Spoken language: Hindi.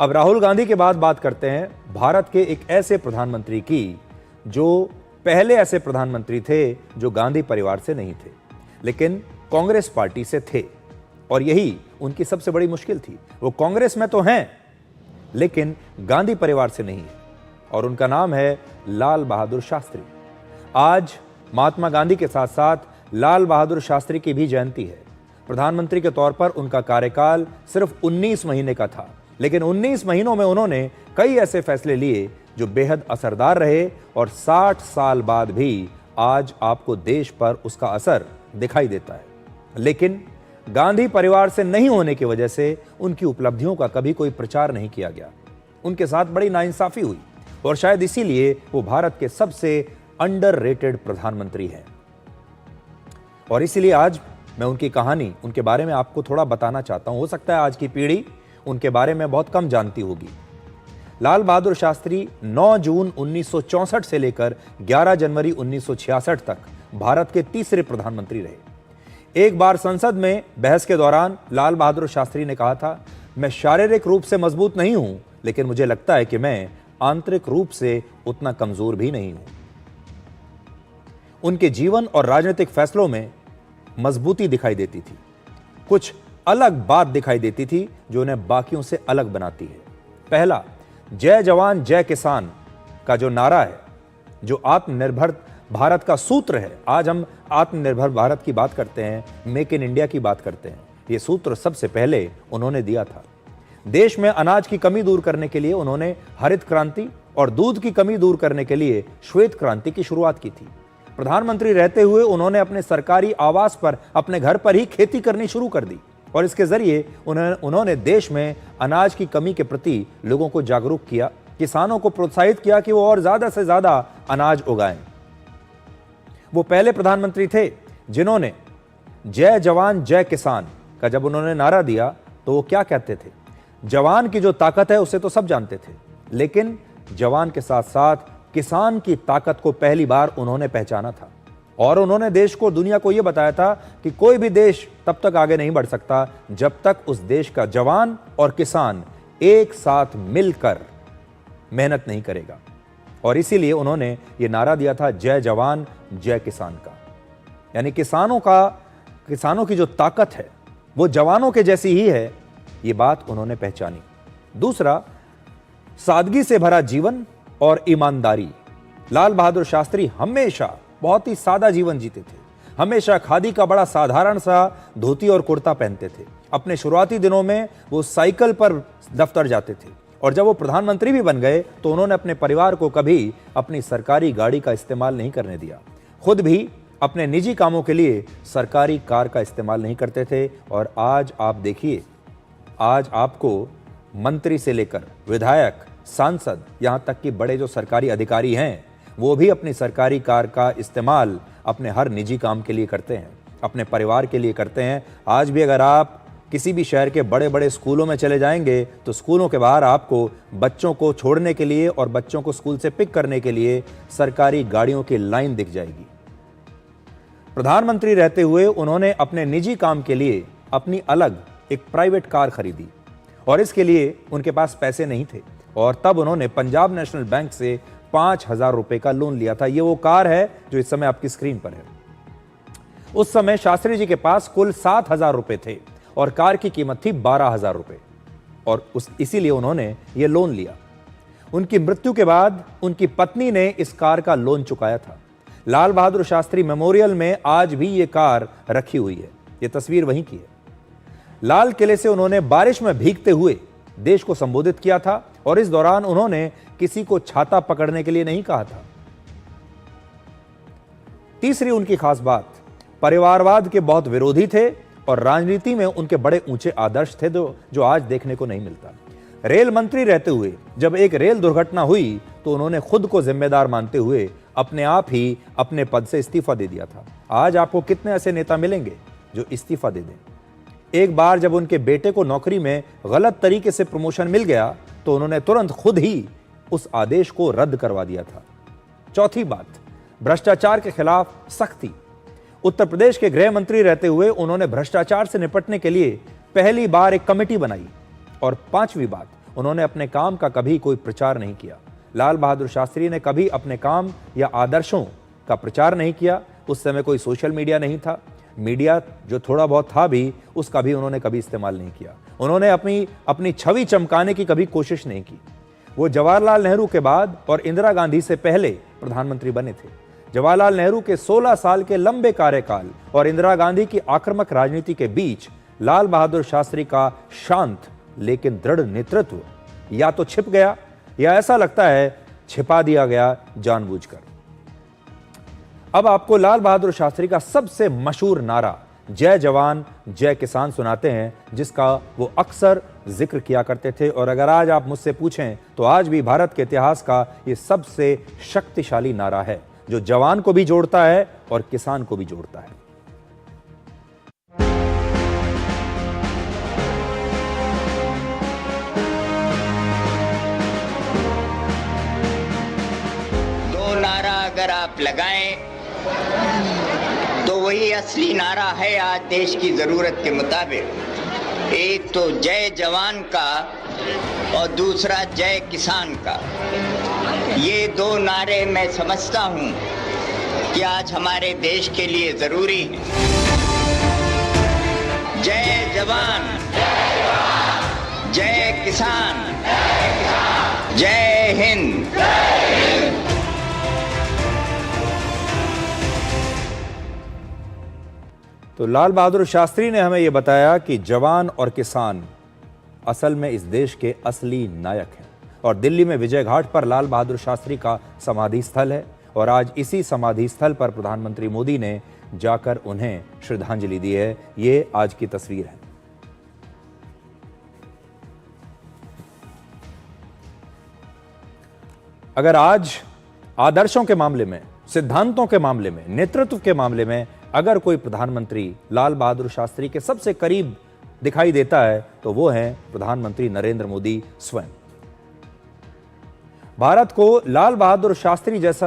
अब राहुल गांधी के बाद बात करते हैं भारत के एक ऐसे प्रधानमंत्री की जो पहले ऐसे प्रधानमंत्री थे जो गांधी परिवार से नहीं थे, लेकिन कांग्रेस पार्टी से थे। और यही उनकी सबसे बड़ी मुश्किल थी। वो कांग्रेस में तो हैं, लेकिन गांधी परिवार से नहीं है। और उनका नाम है लाल बहादुर शास्त्री। आज महात्मा गांधी के साथ साथ लाल बहादुर शास्त्री की भी जयंती है। प्रधानमंत्री के तौर पर उनका कार्यकाल सिर्फ 19 महीने का था, लेकिन 19 महीनों में उन्होंने कई ऐसे फैसले लिए जो बेहद असरदार रहे और 60 साल बाद भी आज आपको देश पर उसका असर दिखाई देता है। लेकिन गांधी परिवार से नहीं होने की वजह से उनकी उपलब्धियों का कभी कोई प्रचार नहीं किया गया। उनके साथ बड़ी नाइंसाफी हुई और शायद इसीलिए वो भारत के सबसे अंडररेटेड प्रधानमंत्री हैं। और इसीलिए आज मैं उनकी कहानी, उनके बारे में आपको थोड़ा बताना चाहता हूं। हो सकता है आज की पीढ़ी उनके बारे में बहुत कम जानती होगी। लाल बहादुर शास्त्री 9 जून 1964 से लेकर 11 जनवरी 1966 तक भारत के तीसरे प्रधानमंत्री रहे। एक बार संसद में बहस के दौरान लाल बहादुर शास्त्री ने कहा था, मैं शारीरिक रूप से मजबूत नहीं हूं, लेकिन मुझे लगता है कि मैं आंतरिक रूप से उतना कमजोर भी नहीं हूं। उनके जीवन और राजनीतिक फैसलों में मजबूती दिखाई देती थी। कुछ अलग बात दिखाई देती थी जो उन्हें बाकियों से अलग बनाती है। पहला, जय जवान जय किसान का जो नारा है, जो आत्मनिर्भर भारत का सूत्र है। आज हम आत्मनिर्भर भारत की बात करते हैं, मेक इन इंडिया की बात करते हैं। यह सूत्र सबसे पहले उन्होंने दिया था। देश में अनाज की कमी दूर करने के लिए उन्होंने हरित क्रांति और दूध की कमी दूर करने के लिए श्वेत क्रांति की शुरुआत की थी। प्रधानमंत्री रहते हुए उन्होंने अपने सरकारी आवास पर, अपने घर पर ही खेती करनी शुरू कर दी और इसके जरिए उन्होंने देश में अनाज की कमी के प्रति लोगों को जागरूक किया, किसानों को प्रोत्साहित किया कि वो और ज्यादा से ज्यादा अनाज उगाएं। वो पहले प्रधानमंत्री थे जिन्होंने जय जवान जय किसान का जब उन्होंने नारा दिया तो वो क्या कहते थे? जवान की जो ताकत है उसे तो सब जानते थे, लेकिन जवान के साथ साथ किसान की ताकत को पहली बार उन्होंने पहचाना था। और उन्होंने देश को, दुनिया को यह बताया था कि कोई भी देश तब तक आगे नहीं बढ़ सकता जब तक उस देश का जवान और किसान एक साथ मिलकर मेहनत नहीं करेगा। और इसीलिए उन्होंने ये नारा दिया था, जय जवान जय किसान का। यानी किसानों की जो ताकत है वो जवानों के जैसी ही है, ये बात उन्होंने पहचानी। दूसरा, सादगी से भरा जीवन और ईमानदारी। लाल बहादुर शास्त्री हमेशा बहुत ही सादा जीवन जीते थे। हमेशा खादी का बड़ा साधारण सा धोती और कुर्ता पहनते थे। अपने शुरुआती दिनों में वो साइकिल पर दफ्तर जाते थे और जब वो प्रधानमंत्री भी बन गए तो उन्होंने अपने परिवार को कभी अपनी सरकारी गाड़ी का इस्तेमाल नहीं करने दिया। खुद भी अपने निजी कामों के लिए सरकारी कार का इस्तेमाल नहीं करते थे। और आज आप देखिए, आज आपको मंत्री से लेकर विधायक, सांसद, यहां तक कि बड़े जो सरकारी अधिकारी हैं वो भी अपनी सरकारी कार का इस्तेमाल अपने हर निजी काम के लिए करते हैं, अपने परिवार के लिए करते हैं। आज भी अगर आप किसी भी शहर के बड़े बड़े स्कूलों में चले जाएंगे तो स्कूलों के बाहर आपको बच्चों को छोड़ने के लिए और बच्चों को स्कूल से पिक करने के लिए सरकारी गाड़ियों की लाइन दिख जाएगी। प्रधानमंत्री रहते हुए उन्होंने अपने निजी काम के लिए अपनी अलग एक प्राइवेट कार खरीदी और इसके लिए उनके पास पैसे नहीं थे और तब उन्होंने पंजाब नेशनल बैंक से 5,000 रुपए का लोन लिया था। ये वो कार है जो इस समय आपकी स्क्रीन पर है। उस समय शास्त्री जी के पास कुल 7,000 रुपए थे और कार की कीमत थी 12,000 रुपए और इसीलिए उन्होंने ये लोन लिया। उनकी मृत्यु के बाद उनकी पत्नी ने इस कार का लोन चुकाया था। लाल बहादुर शास्त्री मेमोरियल में आज भी ये कार रखी हुई है। ये तस्वीर वहीं की है। लाल किले से उन्होंने बारिश में भीगते हुए देश को संबोधित किया था और इस दौरान उन्होंने किसी को छाता पकड़ने के लिए नहीं कहा था। तीसरी उनकी खास बात, परिवारवाद के बहुत विरोधी थे और राजनीति में उनके बड़े ऊंचे आदर्श थे जो आज देखने को नहीं मिलता। रेल मंत्री रहते हुए जब एक रेल दुर्घटना हुई तो उन्होंने खुद को जिम्मेदार मानते हुए अपने आप ही अपने पद से इस्तीफा दे दिया था। आज आपको कितने ऐसे नेता मिलेंगे जो इस्तीफा दे दें? एक बार जब उनके बेटे को नौकरी में गलत तरीके से प्रमोशन मिल गया तो उन्होंने तुरंत खुद ही उस आदेश को रद्द करवा दिया था। चौथी बात, भ्रष्टाचार के खिलाफ सख्ती। उत्तर प्रदेश के गृह मंत्री रहते हुए उन्होंने भ्रष्टाचार से निपटने के लिए पहली बार एक कमेटी बनाई। और पांचवी बात, उन्होंने अपने काम का कभी कोई प्रचार नहीं किया। लाल बहादुर शास्त्री ने कभी अपने काम या आदर्शों का प्रचार नहीं किया। उस समय कोई सोशल मीडिया नहीं था। मीडिया जो थोड़ा बहुत था भी, उसका भी उन्होंने कभी इस्तेमाल नहीं किया। उन्होंने अपनी छवि चमकाने की कभी कोशिश नहीं की। वो जवाहरलाल नेहरू के बाद और इंदिरा गांधी से पहले प्रधानमंत्री बने थे। जवाहरलाल नेहरू के 16 साल के लंबे कार्यकाल और इंदिरा गांधी की आक्रामक राजनीति के बीच लाल बहादुर शास्त्री का शांत लेकिन दृढ़ नेतृत्व या तो छिप गया या ऐसा लगता है छिपा दिया गया जानबूझकर। अब आपको लाल बहादुर शास्त्री का सबसे मशहूर नारा जय जवान जय किसान सुनाते हैं, जिसका वो अक्सर जिक्र किया करते थे। और अगर आज आप मुझसे पूछें तो आज भी भारत के इतिहास का ये सबसे शक्तिशाली नारा है, जो जवान को भी जोड़ता है और किसान को भी जोड़ता है। दो नारा अगर आप लगाएं तो वही असली नारा है आज देश की जरूरत के मुताबिक। एक तो जय जवान का और दूसरा जय किसान का। ये दो नारे मैं समझता हूं कि आज हमारे देश के लिए जरूरी है। जय जवान जय किसान, जय हिंद। तो लाल बहादुर शास्त्री ने हमें यह बताया कि जवान और किसान असल में इस देश के असली नायक हैं। और दिल्ली में विजय घाट पर लाल बहादुर शास्त्री का समाधि स्थल है और आज इसी समाधि स्थल पर प्रधानमंत्री मोदी ने जाकर उन्हें श्रद्धांजलि दी है। ये आज की तस्वीर है। अगर आज आदर्शों के मामले में, सिद्धांतों के मामले में, नेतृत्व के मामले में अगर कोई प्रधानमंत्री लाल बहादुर शास्त्री के सबसे करीब दिखाई देता है तो वो है प्रधानमंत्री नरेंद्र मोदी स्वयं। भारत को लाल बहादुर शास्त्री जैसा